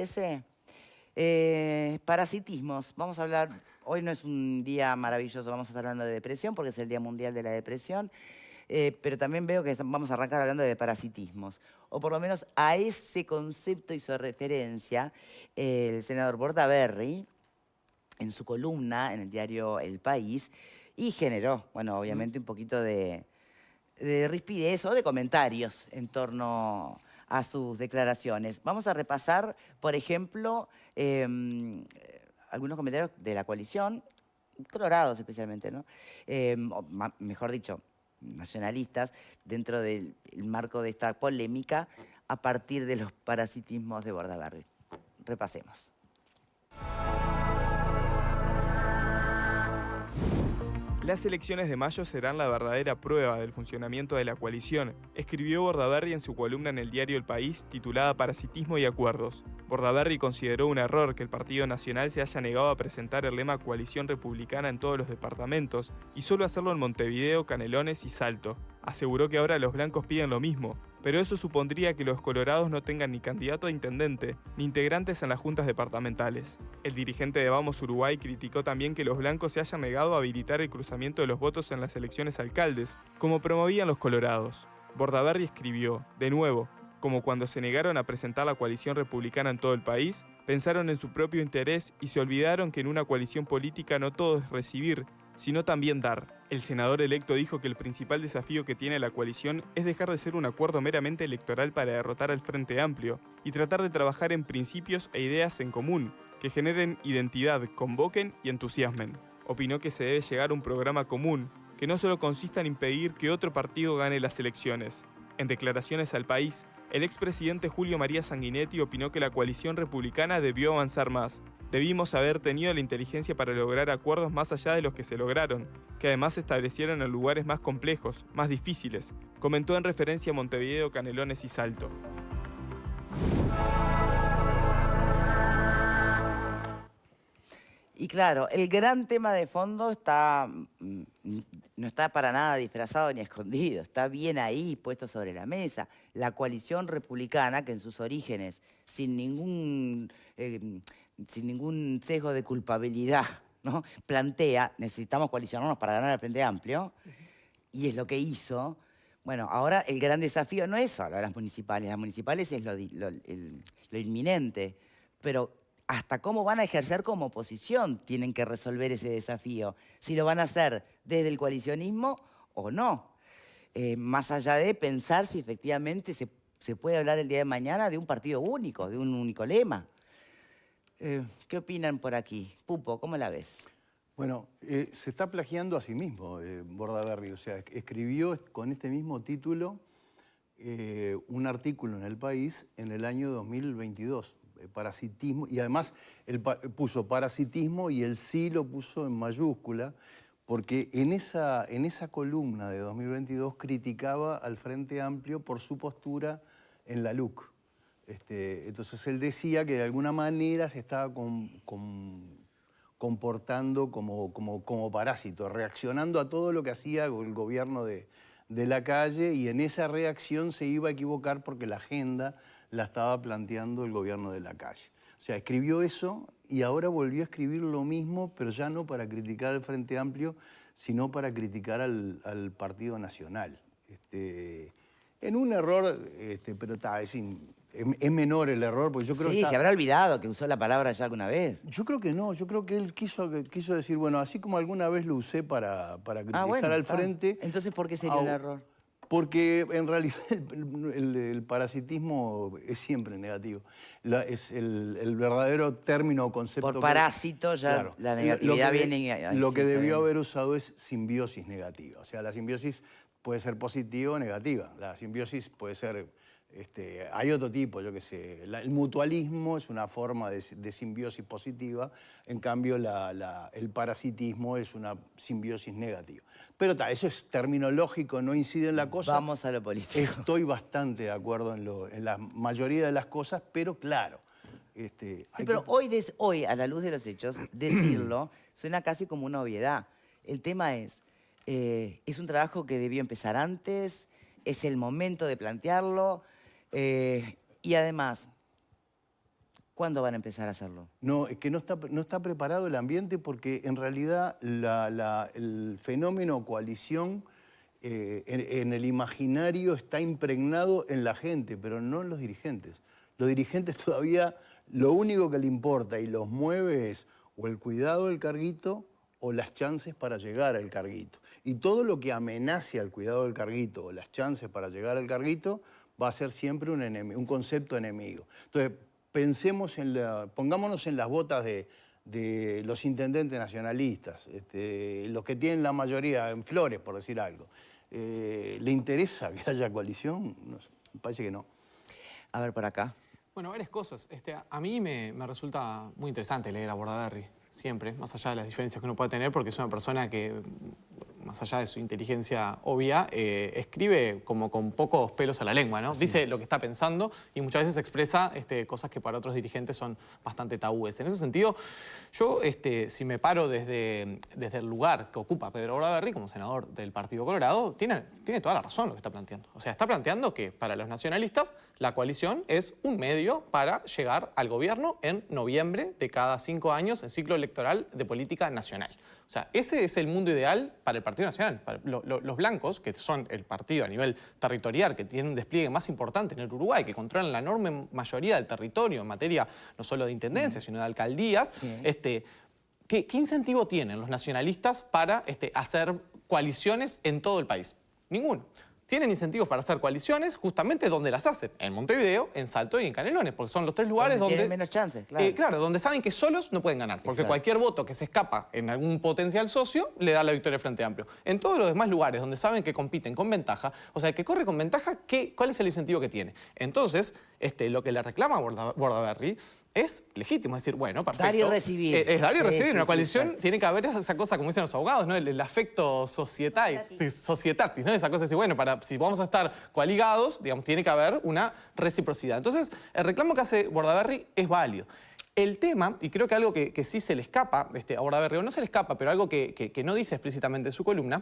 parece? Parasitismos. Vamos a hablar, hoy no es un día maravilloso, vamos a estar hablando de depresión porque es el Día Mundial de la Depresión, pero también veo que vamos a arrancar hablando de parasitismos. O por lo menos a ese concepto hizo referencia el senador Bordaberry en su columna en el diario El País y generó, bueno, obviamente un poquito de rispidez o de comentarios en torno a sus declaraciones. Vamos a repasar, por ejemplo, algunos comentarios de la coalición, colorados especialmente, ¿no? Mejor dicho, nacionalistas, dentro del marco de esta polémica a partir de los parasitismos de Bordaberry. Repasemos. Las elecciones de mayo serán la verdadera prueba del funcionamiento de la coalición, escribió Bordaberry en su columna en el diario El País titulada Parasitismo y Acuerdos. Bordaberry consideró un error que el Partido Nacional se haya negado a presentar el lema Coalición Republicana en todos los departamentos y solo hacerlo en Montevideo, Canelones y Salto. Aseguró que ahora los blancos piden lo mismo, pero eso supondría que los colorados no tengan ni candidato a intendente, ni integrantes en las juntas departamentales. El dirigente de Vamos Uruguay criticó también que los blancos se hayan negado a habilitar el cruzamiento de los votos en las elecciones alcaldes, como promovían los colorados. Bordaberry escribió, de nuevo, como cuando se negaron a presentar la coalición republicana en todo el país, pensaron en su propio interés y se olvidaron que en una coalición política no todo es recibir, sino también dar. El senador electo dijo que el principal desafío que tiene la coalición es dejar de ser un acuerdo meramente electoral para derrotar al Frente Amplio y tratar de trabajar en principios e ideas en común, que generen identidad, convoquen y entusiasmen. Opinó que se debe llegar a un programa común, que no solo consista en impedir que otro partido gane las elecciones. En declaraciones al País, el expresidente Julio María Sanguinetti opinó que la coalición republicana debió avanzar más. Debimos haber tenido la inteligencia para lograr acuerdos más allá de los que se lograron, que además se establecieron en lugares más complejos, más difíciles, comentó en referencia a Montevideo, Canelones y Salto. Y claro, el gran tema de fondo está, no está para nada disfrazado ni escondido, está bien ahí, puesto sobre la mesa. La coalición republicana, que en sus orígenes, sin ningún sesgo de culpabilidad, ¿no?, plantea, necesitamos coalicionarnos para ganar el Frente Amplio, y es lo que hizo. Bueno, ahora el gran desafío no es solo las municipales es lo inminente, pero hasta cómo van a ejercer como oposición tienen que resolver ese desafío. Si lo van a hacer desde el coalicionismo o no. Más allá de pensar si efectivamente se puede hablar el día de mañana de un partido único, de un único lema. ¿Qué opinan por aquí? Pupo, ¿cómo la ves? Bueno, se está plagiando a sí mismo Bordaberry. O sea, escribió con este mismo título un artículo en El País en el año 2022. Parasitismo, y además él puso parasitismo y el sí lo puso en mayúscula, porque en esa columna de 2022 criticaba al Frente Amplio por su postura en la LUC. Entonces él decía que de alguna manera se estaba comportando como parásito, reaccionando a todo lo que hacía el gobierno de Lacalle, y en esa reacción se iba a equivocar porque la agenda la estaba planteando el gobierno de Lacalle. O sea, escribió eso y ahora volvió a escribir lo mismo, pero ya no para criticar al Frente Amplio, sino para criticar al Partido Nacional. En un error, pero es menor el error, porque yo creo que... Sí, se habrá olvidado que usó la palabra ya alguna vez. Yo creo que no, yo creo que él quiso decir, bueno, así como alguna vez lo usé para criticar al Frente... Entonces, ¿por qué sería un error? Porque en realidad el parasitismo es siempre negativo. Es el verdadero término o concepto... Por parásito ya claro, la negatividad viene... Lo que debió haber usado es simbiosis negativa. O sea, la simbiosis puede ser positiva o negativa. La simbiosis puede ser... hay otro tipo, yo qué sé. El mutualismo es una forma de simbiosis positiva, en cambio el parasitismo es una simbiosis negativa. Pero eso es terminológico, no incide en la cosa. Vamos a lo político. Estoy bastante de acuerdo en la mayoría de las cosas, pero claro. Sí, pero hoy, a la luz de los hechos, decirlo suena casi como una obviedad. El tema es un trabajo que debió empezar antes, es el momento de plantearlo. Y además, ¿Cuándo van a empezar a hacerlo? No, es que no está preparado el ambiente porque en realidad el fenómeno coalición en el imaginario está impregnado en la gente, pero no en los dirigentes. Los dirigentes todavía lo único que le importa y los mueve es o el cuidado del carguito o las chances para llegar al carguito. Y todo lo que amenace al cuidado del carguito o las chances para llegar al carguito va a ser siempre un concepto enemigo. Entonces, pongámonos en las botas de los intendentes nacionalistas, los que tienen la mayoría en Flores, por decir algo. ¿Le interesa que haya coalición? No sé, me parece que no. A ver, por acá. Bueno, varias cosas. A mí me resulta muy interesante leer a Bordaberry, siempre, más allá de las diferencias que uno puede tener, porque es una persona que, más allá de su inteligencia obvia, escribe como con pocos pelos a la lengua, ¿no? Sí. Dice lo que está pensando y muchas veces expresa cosas que para otros dirigentes son bastante tabúes. En ese sentido, yo, si me paro desde el lugar que ocupa Pedro Bordaberry como senador del Partido Colorado, tiene toda la razón lo que está planteando. O sea, está planteando que para los nacionalistas la coalición es un medio para llegar al gobierno en noviembre de cada 5 años en ciclo electoral de política nacional. O sea, ese es el mundo ideal para el Partido Nacional. Para los blancos, que son el partido a nivel territorial, que tiene un despliegue más importante en el Uruguay, que controlan la enorme mayoría del territorio en materia no solo de intendencias, sino de alcaldías, sí. ¿Qué incentivo tienen los nacionalistas para hacer coaliciones en todo el país? Ninguno. Tienen incentivos para hacer coaliciones justamente donde las hacen, en Montevideo, en Salto y en Canelones, porque son los 3 lugares donde tienen menos chances, claro. Claro, donde saben que solos no pueden ganar, porque cualquier voto que se escapa en algún potencial socio le da la victoria al Frente Amplio. En todos los demás lugares donde saben que compiten con ventaja, o sea, el que corre con ventaja, ¿cuál es el incentivo que tiene? Entonces, lo que le reclama Bordaberry es legítimo, es decir, bueno, perfecto. Dar y recibir. Es dar y recibir. En una coalición tiene que haber esa cosa, como dicen los abogados, ¿no? El afecto societatis, ¿no? Esa cosa de decir, bueno, si vamos a estar coaligados, digamos, tiene que haber una reciprocidad. Entonces, el reclamo que hace Bordaberry es válido. El tema, y creo que algo que sí se le escapa a Bordaberry, o no se le escapa, pero algo que no dice explícitamente en su columna,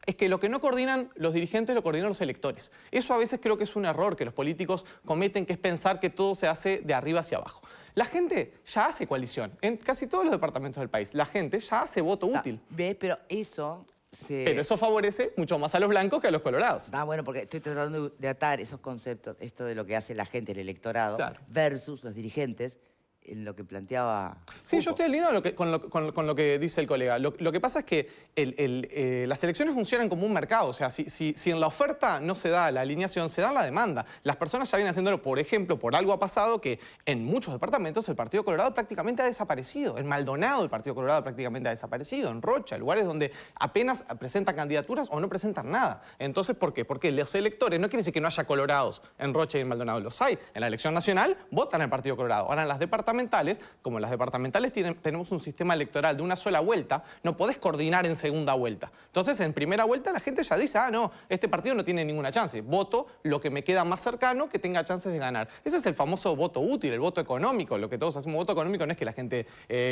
es que lo que no coordinan los dirigentes lo coordinan los electores. Eso a veces creo que es un error que los políticos cometen, que es pensar que todo se hace de arriba hacia abajo. La gente ya hace coalición en casi todos los departamentos del país. La gente ya hace voto útil. ¿Ves? Pero eso... Pero eso favorece mucho más a los blancos que a los colorados. Bueno, porque estoy tratando de atar esos conceptos, esto de lo que hace la gente, el electorado, claro, versus los dirigentes, en lo que planteaba... Sí, Pupo. Yo estoy alineado con lo que dice el colega. Lo que pasa es que las elecciones funcionan como un mercado. O sea, si en la oferta no se da la alineación, se da la demanda. Las personas ya vienen haciéndolo, por ejemplo, por algo ha pasado que en muchos departamentos el Partido Colorado prácticamente ha desaparecido. En Maldonado el Partido Colorado prácticamente ha desaparecido. En Rocha, lugares donde apenas presentan candidaturas o no presentan nada. Entonces, ¿por qué? Porque los electores, no quiere decir que no haya colorados en Rocha y en Maldonado. Los hay. En la elección nacional votan al Partido Colorado. Ahora, en las departamentales, como las departamentales tenemos un sistema electoral de una sola vuelta, no podés coordinar en segunda vuelta. Entonces, en primera vuelta la gente ya dice, no, este partido no tiene ninguna chance. Voto lo que me queda más cercano que tenga chances de ganar. Ese es el famoso voto útil, el voto económico. Lo que todos hacemos, voto económico no es que la gente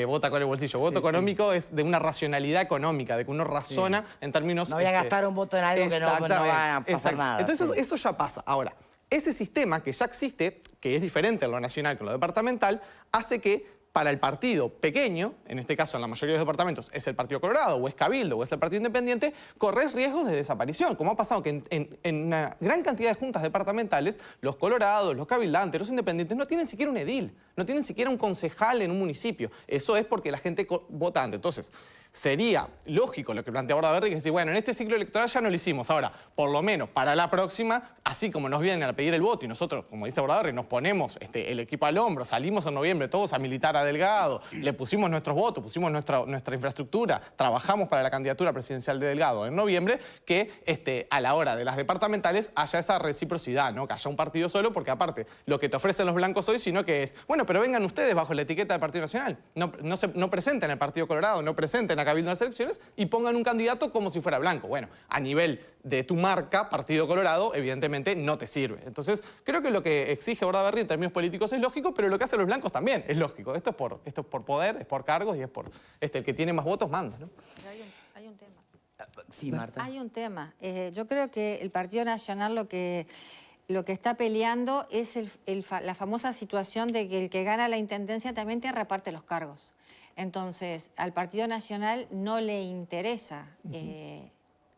vota con el bolsillo. Voto económico es de una racionalidad económica, de que uno razona en términos... No voy a gastar un voto en algo que no va a pasar nada. Entonces, eso ya pasa. Ahora, ese sistema que ya existe, que es diferente en lo nacional que en lo departamental, hace que para el partido pequeño, en este caso en la mayoría de los departamentos es el Partido Colorado, o es Cabildo, o es el Partido Independiente, corres riesgos de desaparición. Como ha pasado que en una gran cantidad de juntas departamentales, los colorados, los cabildantes, los independientes no tienen siquiera un edil, no tienen siquiera un concejal en un municipio. Eso es porque la gente vota antes. Entonces, sería lógico lo que plantea Bordaberry, que es decir, bueno, en este ciclo electoral ya no lo hicimos. Ahora, por lo menos para la próxima, así como nos vienen a pedir el voto y nosotros, como dice Bordaberry, nos ponemos el equipo al hombro, salimos en noviembre todos a militar a Delgado, le pusimos nuestros votos, pusimos nuestra infraestructura, trabajamos para la candidatura presidencial de Delgado en noviembre, que a la hora de las departamentales haya esa reciprocidad, ¿no? Que haya un partido solo, porque aparte, lo que te ofrecen los blancos hoy, sino que es, bueno, pero vengan ustedes bajo la etiqueta del Partido Nacional, no presenten al Partido Colorado, no presenten a Cabildo en las elecciones y pongan un candidato como si fuera blanco. Bueno, a nivel de tu marca, Partido Colorado, evidentemente no te sirve. Entonces, creo que lo que exige Bordaberry en términos políticos es lógico, pero lo que hacen los blancos también es lógico. Esto es por poder, es por cargos y es por... el que tiene más votos manda, ¿no? Pero hay un tema. Sí, Marta. Hay un tema. Yo creo que el Partido Nacional lo que lo que está peleando es la famosa situación de que el que gana la intendencia también te reparte los cargos. Entonces, al Partido Nacional no le interesa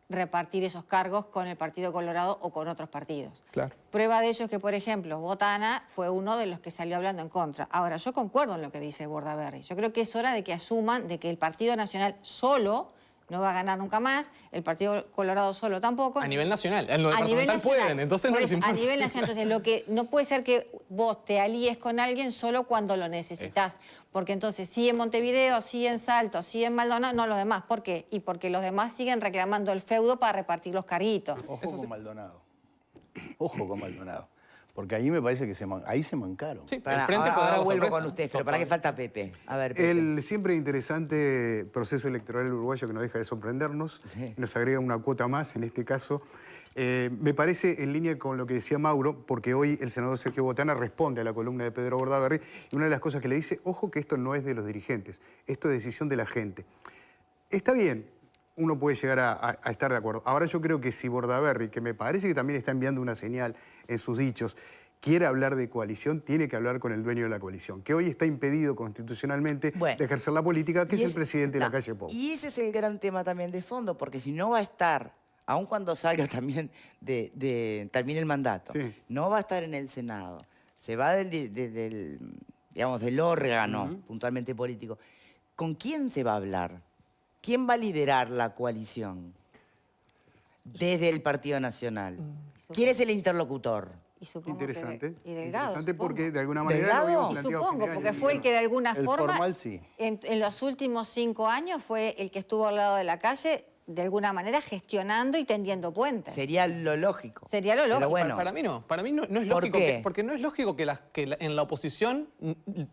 repartir esos cargos con el Partido Colorado o con otros partidos. Claro. Prueba de ello es que, por ejemplo, Botana fue uno de los que salió hablando en contra. Ahora, yo concuerdo en lo que dice Bordaberry. Yo creo que es hora de que asuman de que el Partido Nacional solo no va a ganar nunca más, el Partido Colorado solo tampoco. A nivel nacional, en lo departamental pueden, entonces no les importa. A nivel nacional, entonces lo que no puede ser que vos te alíes con alguien solo cuando lo necesitas, porque entonces sí en Montevideo, sí en Salto, sí en Maldonado, no los demás. ¿Por qué? Y porque los demás siguen reclamando el feudo para repartir los carguitos. Ojo con Maldonado. Ojo con Maldonado. Porque ahí me parece que ahí se mancaron. Sí, Para, el frente puede ahora dar la vuelvo sorpresa. con ustedes, pero ¿para qué falta Pepe? A ver, Pepe. El siempre interesante proceso electoral uruguayo que no deja de sorprendernos, nos agrega una cuota más en este caso. Me parece en línea con lo que decía Mauro, porque hoy el senador Sergio Botana responde a la columna de Pedro Bordaberry y una de las cosas que le dice, ojo que esto no es de los dirigentes, esto es decisión de la gente. Está bien, uno puede llegar a estar de acuerdo. Ahora yo creo que si Bordaberry, que me parece que también está enviando una señal en sus dichos, quiere hablar de coalición, tiene que hablar con el dueño de la coalición, que hoy está impedido constitucionalmente de ejercer la política, que es el presidente de la calle Pou. Y ese es el gran tema también de fondo, porque si no va a estar, aun cuando salga también termine el mandato, no va a estar en el Senado, se va del órgano puntualmente político. ¿Con quién se va a hablar? ¿Quién va a liderar la coalición desde el Partido Nacional? ¿Quién es el interlocutor? Interesante. Y Delgado, interesante supongo. porque de alguna manera ¿Delgado? lo habíamos Y planteado supongo, fin de porque año. fue el que de alguna forma, formal, sí. en los últimos 5 años, fue el que estuvo al lado de la calle, de alguna manera gestionando y tendiendo puentes. Sería lo lógico. Sería lo lógico. Pero bueno, Para mí no es ¿Por lógico. qué? Porque no es lógico que en la oposición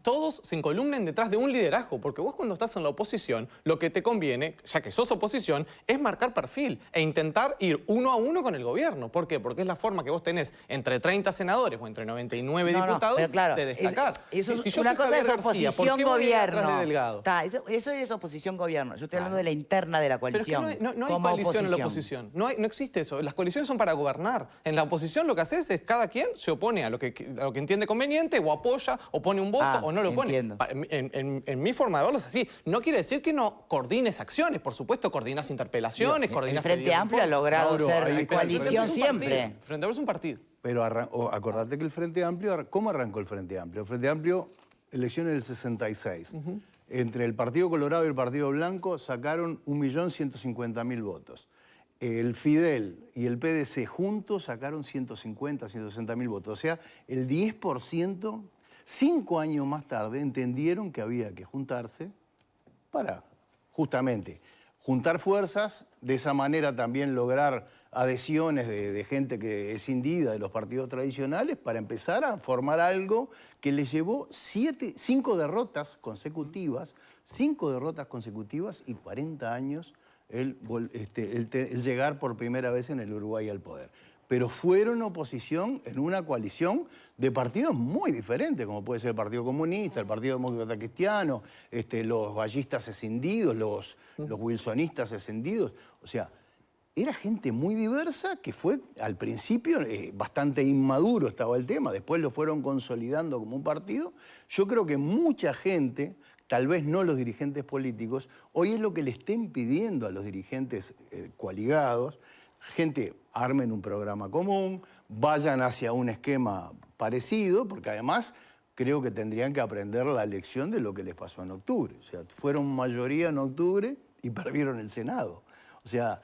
todos se encolumnen detrás de un liderazgo. Porque vos cuando estás en la oposición, lo que te conviene, ya que sos oposición, es marcar perfil e intentar ir uno a uno con el gobierno. ¿Por qué? Porque es la forma que vos tenés entre 30 senadores o entre 99 diputados pero claro, de destacar. Eso Si yo una soy cosa Javier es García, ¿por oposición qué voy a ir atrás de gobierno. Delgado? Eso es oposición gobierno. Yo estoy hablando de la interna de la Pero es que coalición. no hay como coalición en la oposición. No existe eso. Las coaliciones son para gobernar. En la oposición lo que haces es cada quien se opone a lo que entiende conveniente o apoya o pone un voto o no lo pone. Entiendo. En mi forma de verlo es así. No quiere decir que no coordines acciones. Por supuesto, coordinas interpelaciones, coordinas... El Frente Amplio ha logrado Mauro, ser ahí- coalición siempre. Frente Amplio es un partido. Pero acordate que el Frente Amplio, ¿cómo arrancó el Frente Amplio? El Frente Amplio, elecciones del 66. Entre el Partido Colorado y el Partido Blanco sacaron 1.150.000 votos. El Fidel y el PDC juntos sacaron 150, 160.000 votos. O sea, el 10%, 5 años más tarde, entendieron que había que juntarse para, justamente, juntar fuerzas, de esa manera también lograr adhesiones de gente que es cindida de los partidos tradicionales para empezar a formar algo que les llevó 5 derrotas consecutivas y 40 años el llegar por primera vez en el Uruguay al poder. Pero fueron oposición en una coalición de partidos muy diferentes, como puede ser el Partido Comunista, el Partido Demócrata Cristiano, los vallistas escindidos, los wilsonistas escindidos. O sea, era gente muy diversa que fue, al principio, bastante inmaduro estaba el tema, después lo fueron consolidando como un partido. Yo creo que mucha gente, tal vez no los dirigentes políticos, hoy es lo que le estén pidiendo a los dirigentes coaligados, gente, armen un programa común, vayan hacia un esquema parecido, porque además creo que tendrían que aprender la lección de lo que les pasó en octubre. O sea, fueron mayoría en octubre y perdieron el Senado. O sea,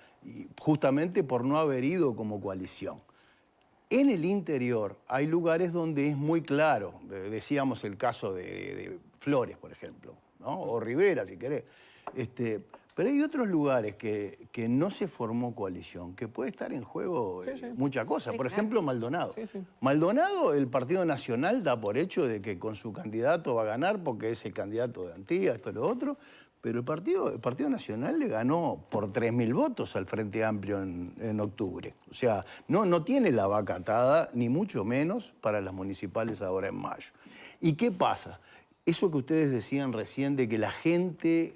justamente por no haber ido como coalición. En el interior hay lugares donde es muy claro, decíamos el caso de Flores, por ejemplo, ¿no? O Rivera, si querés. Pero hay otros lugares que no se formó coalición, que puede estar en juego mucha cosa. Por ejemplo, Maldonado. Maldonado, el Partido Nacional da por hecho de que con su candidato va a ganar porque es el candidato de Antía, esto y lo otro. Pero el Partido Nacional le ganó por 3.000 votos al Frente Amplio en octubre. O sea, no tiene la vaca atada, ni mucho menos para las municipales ahora en mayo. ¿Y qué pasa? eso que ustedes decían recién de que la gente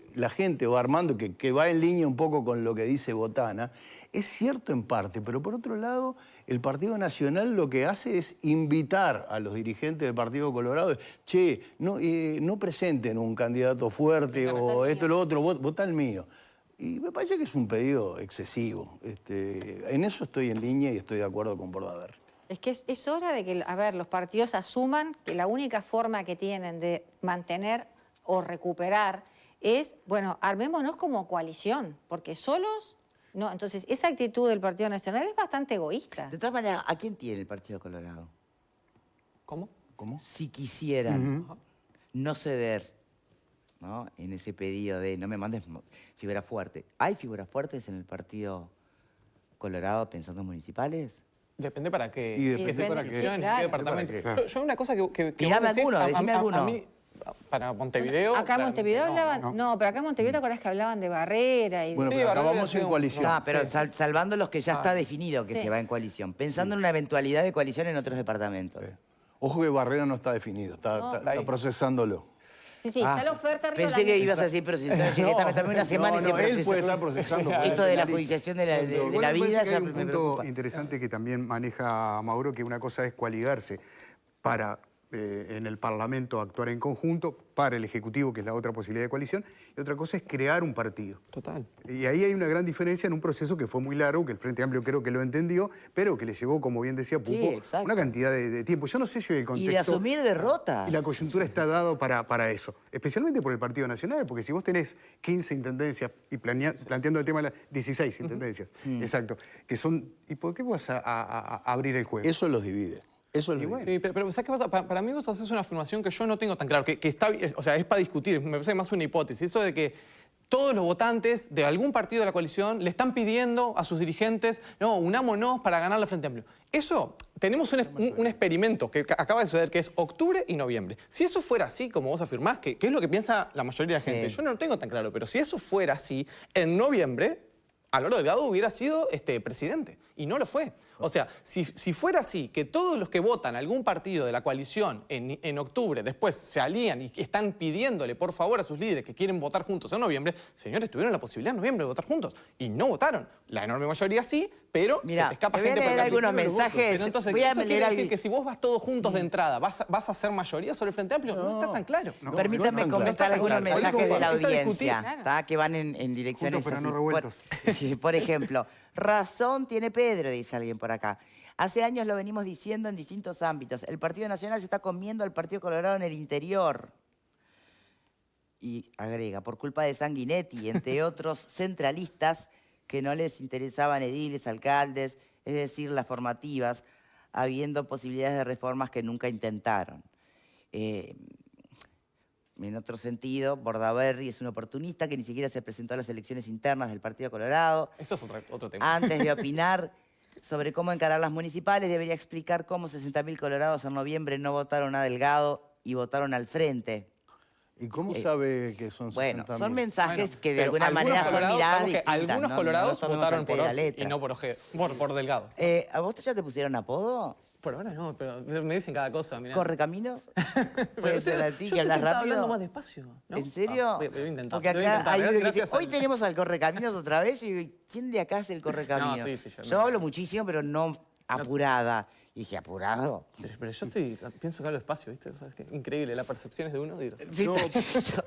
o Armando, que va en línea un poco con lo que dice Botana, es cierto en parte, pero por otro lado, el Partido Nacional lo que hace es invitar a los dirigentes del Partido Colorado, che, no presenten un candidato fuerte o esto o lo otro, votá el mío. Y me parece que es un pedido excesivo. En eso estoy en línea y estoy de acuerdo con Bordaberry. Es que es hora de que, a ver, los partidos asuman que la única forma que tienen de mantener o recuperar es, bueno, armémonos como coalición, porque solos no. Entonces, esa actitud del Partido Nacional es bastante egoísta. De todas maneras, ¿a quién tiene el Partido Colorado? ¿Cómo? Si quisieran no ceder, ¿no?, en ese pedido de no me mandes figura fuerte. ¿Hay figuras fuertes en el Partido Colorado pensando en municipales? Depende para qué. Y depende para qué qué. elección, Claro. qué departamento. Depende para Yo una cosa que Tirame vos decís, alguno, decime alguno. a mí, para Montevideo... Acá en Montevideo realmente hablaban... No, pero acá en Montevideo te acordás que hablaban de Barrera y... Bueno, Sí, pero acá Barrera vamos ha en sido- coalición. Ah, pero salvando los que ya está definido que Sí. se va en coalición. Pensando en una eventualidad de coalición en otros departamentos. Ojo que Barrera no está definido, está procesándolo. Sí, está la oferta arriba. Pensé que ibas a decir, pero si llegué a meterme una semana y se él procesó. puede estar procesando. Esto de la judicialización de la Igual me vida parece que ya hay un me punto preocupa. interesante que también maneja Mauro, que una cosa es coaligarse para en el Parlamento actuar en conjunto, para el Ejecutivo, que es la otra posibilidad de coalición, y otra cosa es crear un partido. Total. Y ahí hay una gran diferencia en un proceso que fue muy largo, que el Frente Amplio creo que lo entendió, pero que le llevó, como bien decía Pupo, exacto. una cantidad de tiempo. Yo no sé si el Y contexto... de asumir derrotas. Y la coyuntura está dado para eso, especialmente por el Partido Nacional, porque si vos tenés 15 intendencias y planteando el tema de las 16 intendencias, exacto, que son... ¿Y por qué vas a abrir el juego? Eso los divide. Eso los divide. Sí, pero ¿sabes qué pasa? Para mí vos haces una afirmación que yo no tengo tan claro, que está, o sea, es para discutir, me parece más una hipótesis. Eso de que todos los votantes de algún partido de la coalición le están pidiendo a sus dirigentes, no, unámonos para ganar la Frente Amplio. Eso, tenemos un experimento que acaba de suceder, que es octubre y noviembre. Si eso fuera así, como vos afirmás, que es lo que piensa la mayoría de la gente, yo no lo tengo tan claro, pero si eso fuera así, en noviembre, Álvaro Delgado hubiera sido presidente, y no lo fue. O sea, si fuera así, que todos los que votan a algún partido de la coalición en octubre después se alían y están pidiéndole por favor a sus líderes que quieren votar juntos en noviembre, señores, tuvieron la posibilidad en noviembre de votar juntos y no votaron. La enorme mayoría sí, pero Mira, se te escapa te voy a gente por leer el algunos amplitud de los votos. mensajes. Pero entonces, Voy a ¿eso leer quiere decir algo. que si vos vas todos juntos de entrada, vas a hacer mayoría sobre el Frente Amplio? No está tan claro. Permítanme no, comentar no, algunos no, mensajes de la empieza a discutir. audiencia, ¿tá? Que van en direcciones Juntos, pero no así. revueltos. Por ejemplo, razón tiene Pedro, dice alguien por acá. Hace años lo venimos diciendo en distintos ámbitos. El Partido Nacional se está comiendo al Partido Colorado en el interior. Y agrega, por culpa de Sanguinetti, entre otros centralistas que no les interesaban ediles, alcaldes, es decir, las formativas, habiendo posibilidades de reformas que nunca intentaron. En otro sentido, Bordaberry es un oportunista que ni siquiera se presentó a las elecciones internas del Partido Colorado. Eso es otro tema. Antes de opinar sobre cómo encarar las municipales, debería explicar cómo 60.000 colorados en noviembre no votaron a Delgado y votaron al Frente. ¿Y cómo sabe que son 60.000? Bueno, son mensajes Bueno, que de pero alguna algunos manera son colorados, miradas sabemos que distintas. algunos ¿no? colorados No tomemos votaron al pie por de la Oz letra. y no por Delgado. ¿A vos ya te pusieron apodo? Por ahora no, pero me dicen cada cosa, mirá. ¿Corre camino? Pero ¿Puede usted- ser a ti yo que hablas estaba rápido? hablando más despacio, ¿no? ¿En serio? Voy a intentar. Porque voy a acá intentar. hay uno que dice, Gracias a- hoy tenemos al Correcaminos otra vez. Y digo, ¿quién de acá es el Correcaminos? No, sí, yo Yo no. hablo muchísimo, pero no apurada. Y dije, ¿apurado? Pero yo pienso que hablo despacio, ¿viste? O sea, es que increíble, las percepciones de uno. Sí, yo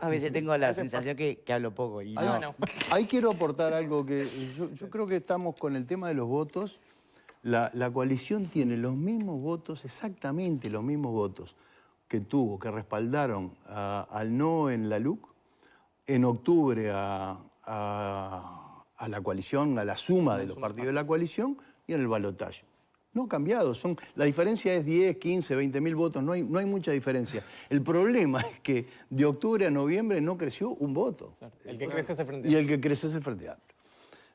a veces tengo la sensación que hablo poco. Y no. no. Ahí quiero aportar algo que yo creo que estamos con el tema de los votos. La coalición tiene los mismos votos, exactamente los mismos votos que respaldaron al no en la LUC, en octubre a la coalición, a la suma de los partidos de la coalición y en el balotaje. No ha cambiado, la diferencia es 10, 15, 20.000 votos, no hay mucha diferencia. El problema es que de octubre a noviembre no creció un voto. Claro, el que crece es el Frente Y el que crece es el Frente Amplio.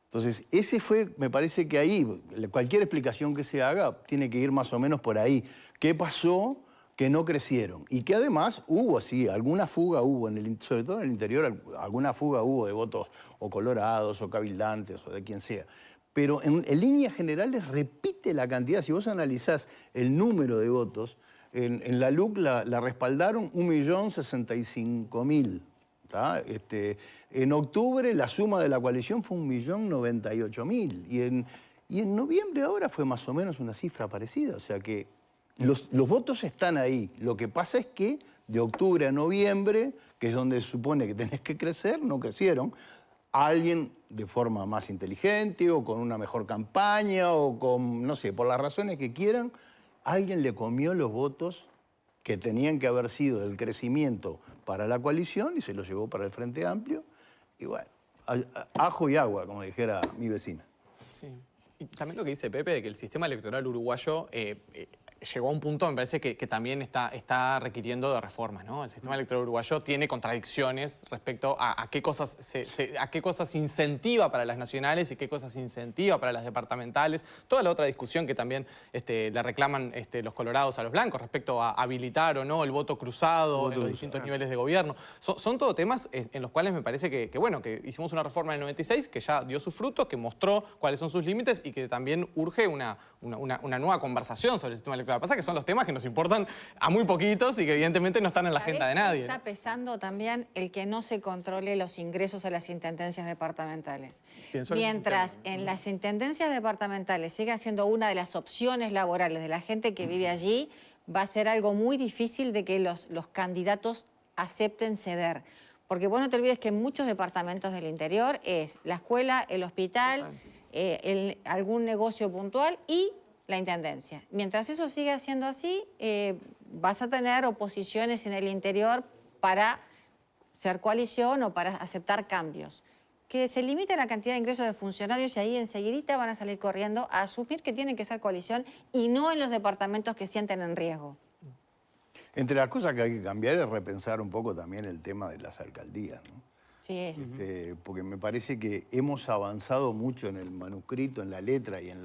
Entonces, ese fue, me parece que ahí, cualquier explicación que se haga tiene que ir más o menos por ahí. ¿Qué pasó que no crecieron? Y que además hubo, sí, alguna fuga hubo, sobre todo en el interior, alguna fuga hubo de votos o colorados o cabildantes o de quien sea. Pero en líneas generales repite la cantidad. Si vos analizás el número de votos, En la LUC la respaldaron 1.065.000. En octubre la suma de la coalición fue 1.098.000. Y en noviembre ahora fue más o menos una cifra parecida. O sea que los votos están ahí. Lo que pasa es que de octubre a noviembre, que es donde se supone que tenés que crecer, no crecieron. Alguien de forma más inteligente o con una mejor campaña o con, no sé, por las razones que quieran, alguien le comió los votos que tenían que haber sido del crecimiento para la coalición y se los llevó para el Frente Amplio. Y bueno, ajo y agua, como dijera mi vecina. Sí. Y también lo que dice Pepe, de que el sistema electoral uruguayo llegó a un punto, me parece que también está requiriendo de reformas, ¿no? El sistema electoral uruguayo tiene contradicciones respecto a qué cosas a qué cosas incentiva para las nacionales y qué cosas incentiva para las departamentales. Toda la otra discusión que también le reclaman los colorados a los blancos respecto a habilitar o no el voto cruzado en los distintos niveles de gobierno. Son todo temas en los cuales me parece que hicimos una reforma en el 96 que ya dio sus frutos, que mostró cuáles son sus límites y que también urge una nueva conversación sobre el sistema electoral. Lo que pasa es que son los temas que nos importan a muy poquitos y que evidentemente no están en la agenda de nadie. Está pesando también el que no se controle los ingresos a las intendencias departamentales. Mientras en las intendencias departamentales siga siendo una de las opciones laborales de la gente que vive allí, va a ser algo muy difícil de que los candidatos acepten ceder. Porque vos no te olvides que en muchos departamentos del interior es la escuela, el hospital, algún negocio puntual y la intendencia. Mientras eso siga siendo así, vas a tener oposiciones en el interior para ser coalición o para aceptar cambios. Que se limite la cantidad de ingresos de funcionarios y ahí enseguidita van a salir corriendo a asumir que tienen que ser coalición y no en los departamentos que sienten en riesgo. Entre las cosas que hay que cambiar es repensar un poco también el tema de las alcaldías, ¿no? Sí es. Porque me parece que hemos avanzado mucho en el manuscrito, en la letra y en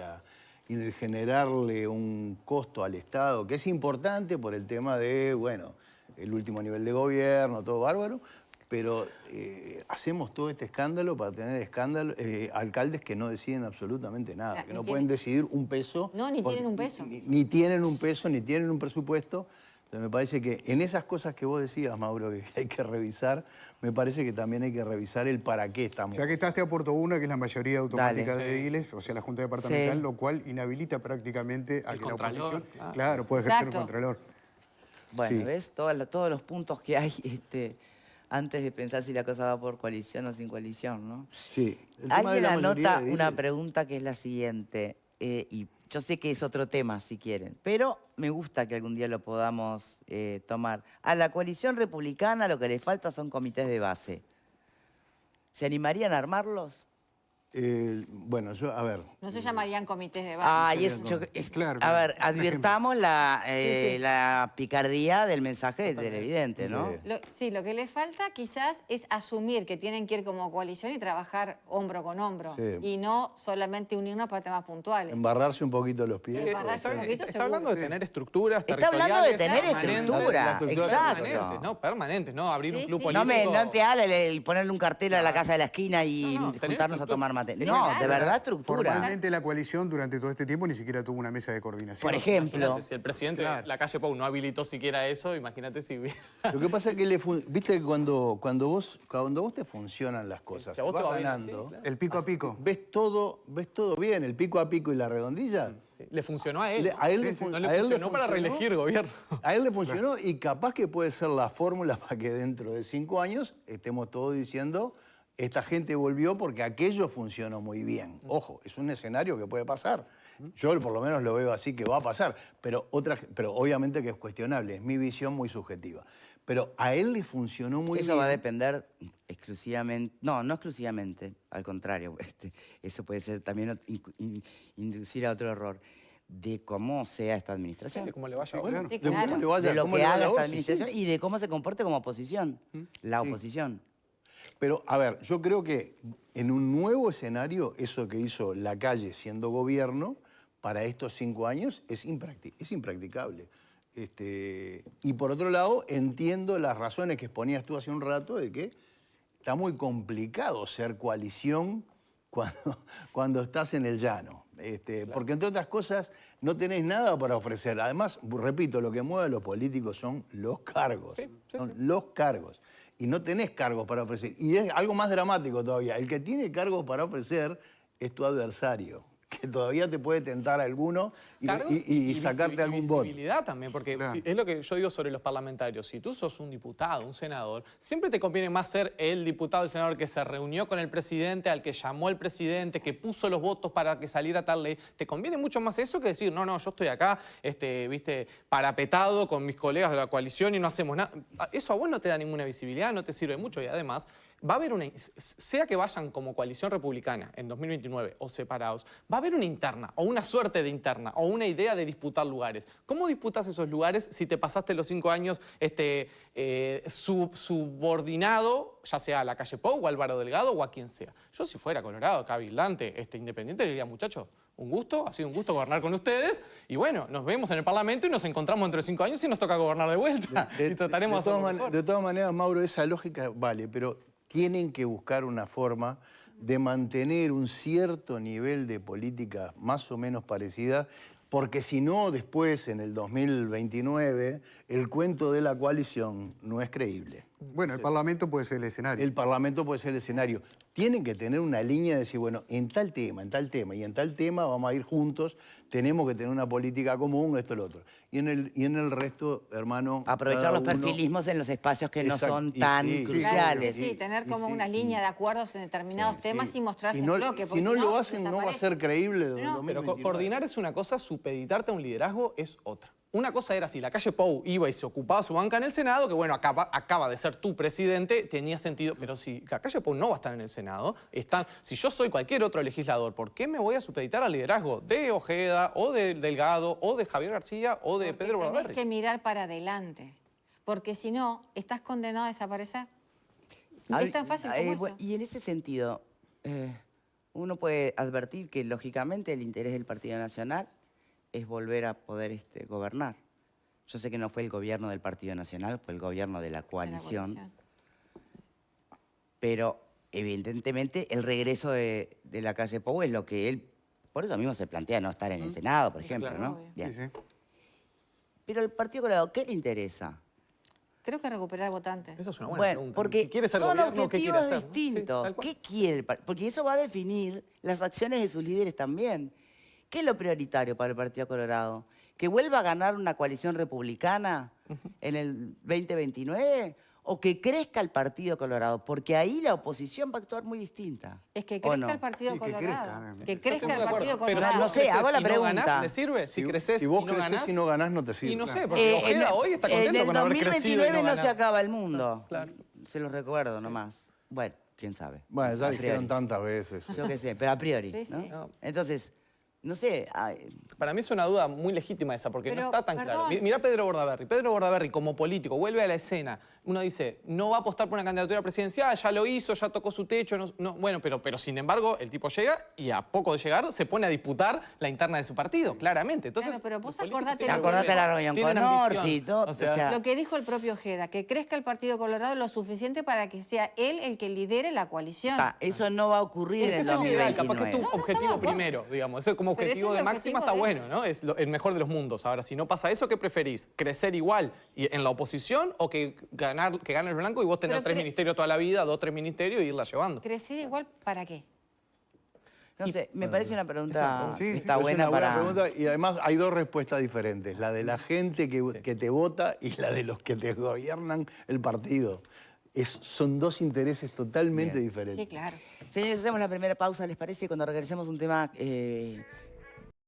el generarle un costo al Estado, que es importante por el tema de, bueno, el último nivel de gobierno, todo bárbaro, pero hacemos todo este escándalo para tener alcaldes que no deciden absolutamente nada, que no pueden decidir un peso. No, ni tienen un peso. Ni tienen un peso, ni tienen un presupuesto. Entonces me parece que en esas cosas que vos decías, Mauro, que hay que revisar, me parece que también hay que revisar el para qué estamos. Ya que te aporto una, que es la mayoría automática de ediles, o sea, la Junta Departamental, Sí. lo cual inhabilita prácticamente a que la contralor, oposición... Claro, puede ejercer un Exacto. contralor. Bueno, Sí. ¿ves? Todos los puntos que hay antes de pensar si la cosa va por coalición o sin coalición, ¿no? Sí. El tema de Alguien la mayoría anota de una ediles- pregunta que es la siguiente, y yo sé que es otro tema si quieren, pero me gusta que algún día lo podamos tomar. A la coalición republicana lo que le falta son comités de base. ¿Se animarían a armarlos? Bueno, yo, a ver. No se llamarían comités de base. Ay, Claro, a ver, es un advirtamos la Sí, sí. la picardía del mensaje del televidente, ¿no? Sí, lo que les falta quizás es asumir que tienen que ir como coalición y trabajar hombro con hombro. Sí. Y no solamente unirnos para temas puntuales. Embarrarse un poquito los pies. Embarrarse un poquito, Está hablando de seguro. tener estructuras Está hablando de tener permanentes, estructura, permanentes, exacto. ¿no? Permanentes, ¿no? Abrir un Sí, club sí. político. No te hable el ponerle un cartel a la casa de la esquina y No, tener juntarnos a estructura. tomar mate. Sí, No, claro. de verdad estructura. Formalmente la coalición durante todo este tiempo ni siquiera tuvo una mesa de coordinación. Por ejemplo. Imagínate, si el presidente de la calle Pou no habilitó siquiera eso, imagínate si hubiera... Lo que pasa es que viste que cuando vos te funcionan las cosas, Si a vos te vas va bien así, ganando, claro. El pico a pico. ves todo bien, el pico a pico y la redondilla. Le funcionó a él. Le- a él le Sí, sí. fun- No le a él le funcionó para funcionó. reelegir gobierno. A él le funcionó y capaz que puede ser la fórmula para que dentro de 5 años estemos todos diciendo, esta gente volvió porque aquello funcionó muy bien. Ojo, es un escenario que puede pasar. Yo por lo menos lo veo así que va a pasar, pero obviamente que es cuestionable, es mi visión muy subjetiva. Pero a él le funcionó muy Eso bien. va a depender exclusivamente, no exclusivamente, al contrario, eso puede ser también inducir a otro error, de cómo sea esta administración. Sí, cómo le vaya a claro. Sí, De claro. cómo le vaya- De lo cómo que le va haga la esta voz, sí, administración sí. y de cómo se comporte como oposición, la oposición. Pero, a ver, yo creo que en un nuevo escenario, eso que hizo Lacalle siendo gobierno, para estos 5 años, es impracticable. Y por otro lado, entiendo las razones que exponías tú hace un rato de que está muy complicado ser coalición cuando estás en el llano. Porque entre otras cosas no tenés nada para ofrecer. Además, repito, lo que mueve a los políticos son los cargos. Son los cargos. Y no tenés cargos para ofrecer. Y es algo más dramático todavía. El que tiene cargos para ofrecer es tu adversario, que todavía te puede tentar a alguno y sacarte algún voto. Visibilidad también, porque Claro. es lo que yo digo sobre los parlamentarios. Si tú sos un diputado, un senador, siempre te conviene más ser el diputado, el senador que se reunió con el presidente, al que llamó al presidente, que puso los votos para que saliera tal ley. Te conviene mucho más eso que decir, no, yo estoy acá, viste, parapetado con mis colegas de la coalición y no hacemos nada. Eso a vos no te da ninguna visibilidad, no te sirve mucho y además va a haber sea que vayan como coalición republicana en 2029 o separados, va a haber una interna o una suerte de interna o una idea de disputar lugares. ¿Cómo disputas esos lugares si te pasaste los 5 años subordinado, ya sea a la calle Pou o a Álvaro Delgado o a quien sea? Yo si fuera Colorado, cabildante, independiente, le diría, muchachos, un gusto, ha sido un gusto gobernar con ustedes y bueno, nos vemos en el Parlamento y nos encontramos dentro de 5 años y nos toca gobernar de vuelta. Y trataremos de hacerlo mejor. De todas maneras, Mauro, esa lógica vale, pero tienen que buscar una forma de mantener un cierto nivel de política más o menos parecida, porque si no, después, en el 2029, el cuento de la coalición no es creíble. Bueno, el Parlamento puede ser el escenario. El Parlamento puede ser el escenario. Tienen que tener una línea de decir, bueno, en tal tema y en tal tema vamos a ir juntos, tenemos que tener una política común, esto y lo otro. Y en el resto, hermano... Aprovechar los perfilismos en los espacios que no son tan cruciales. Sí, tener como una línea de acuerdos en determinados temas y mostrarse Si no, en bloque. si no lo hacen, no va a ser creíble. No. Pero coordinar es una cosa, supeditarte a un liderazgo es otra. Una cosa era si la calle Pou iba y se ocupaba su banca en el Senado, que bueno, acaba de ser tu presidente, tenía sentido. Pero si la calle Pou no va a estar en el Senado, si yo soy cualquier otro legislador, ¿por qué me voy a supeditar al liderazgo de Ojeda, o de Delgado, o de Javier García, o de Pedro Bordaberry? Tienes que mirar para adelante, porque si no, estás condenado a desaparecer. Es tan fácil como eso. Y en ese sentido, uno puede advertir que lógicamente el interés del Partido Nacional es volver a poder gobernar. Yo sé que no fue el gobierno del Partido Nacional, fue el gobierno de la coalición. Pero evidentemente el regreso de la calle Pou es lo que él, por eso mismo se plantea no estar en el Senado, por ejemplo, claro, ¿no? Bien. Sí, sí. Pero el Partido Colorado, ¿qué le interesa? Creo que recuperar votantes. Esa es una buena Bueno, pregunta. porque Si quiere ser son gobierno, ¿qué quiere objetivos hacer? ¿No? Sí, distintos. tal cual. ¿Qué quiere? Porque eso va a definir las acciones de sus líderes también. ¿Qué es lo prioritario para el Partido Colorado? ¿Que vuelva a ganar una coalición republicana en el 2029? ¿O que crezca el Partido Colorado? Porque ahí la oposición va a actuar muy distinta. Es que ¿o crezca no? el Partido Sí, que Colorado. crezca. Que Yo crezca estoy el de acuerdo, Partido pero Colorado. No sé, creces hago la y no pregunta. ganás, ¿le sirve? Si creces Si vos y no creces ganás. y no ganás, no te sirve. Y no sé, Claro. porque Ojeda hoy está contento en el con haber crecido y 2029 no no ganar. se acaba el mundo. Claro. Se los recuerdo nomás. Bueno, quién sabe. Bueno, ya A dijeron priori. tantas veces. Yo qué sé, pero a priori. Sí, sí. ¿no? Entonces, no sé. Para mí es una duda muy legítima esa, porque Pero, no está tan claro. perdón. Mirá Pedro Bordaberry. Pedro Bordaberry, como político, vuelve a la escena. Uno dice, no va a apostar por una candidatura presidencial, ya lo hizo, ya tocó su techo. Bueno, pero sin embargo, el tipo llega y a poco de llegar se pone a disputar la interna de su partido, claramente. Entonces, Claro, pero vos los políticos acordate siempre lo que Acordate vuelven. la reunión Tienen con ambición. Orsi y todo. O sea, Lo que dijo el propio Ojeda, que crezca el Partido Colorado lo suficiente para que sea él el que lidere la coalición. Eso no va a ocurrir ese en es el el ideal, capaz que es 2029. tu objetivo primero, digamos. Eso como Pero ese objetivo es de el máxima objetivo está de él. bueno, ¿no? Es el mejor de los mundos. Ahora, si no pasa eso, ¿qué preferís? ¿Crecer igual y en la oposición o que gane el blanco y vos tener Pero 3 ministerios toda la vida, 2 o 3 ministerios y irla llevando? ¿Crecer igual para qué? No sé, me parece una pregunta sí, sí, está Es buena una buena para... pregunta y además hay dos respuestas diferentes. La de la gente que te vota y la de los que te gobiernan el partido. Son dos intereses totalmente diferentes. Sí, claro. Señores, hacemos la primera pausa, ¿les parece? Cuando regresemos un tema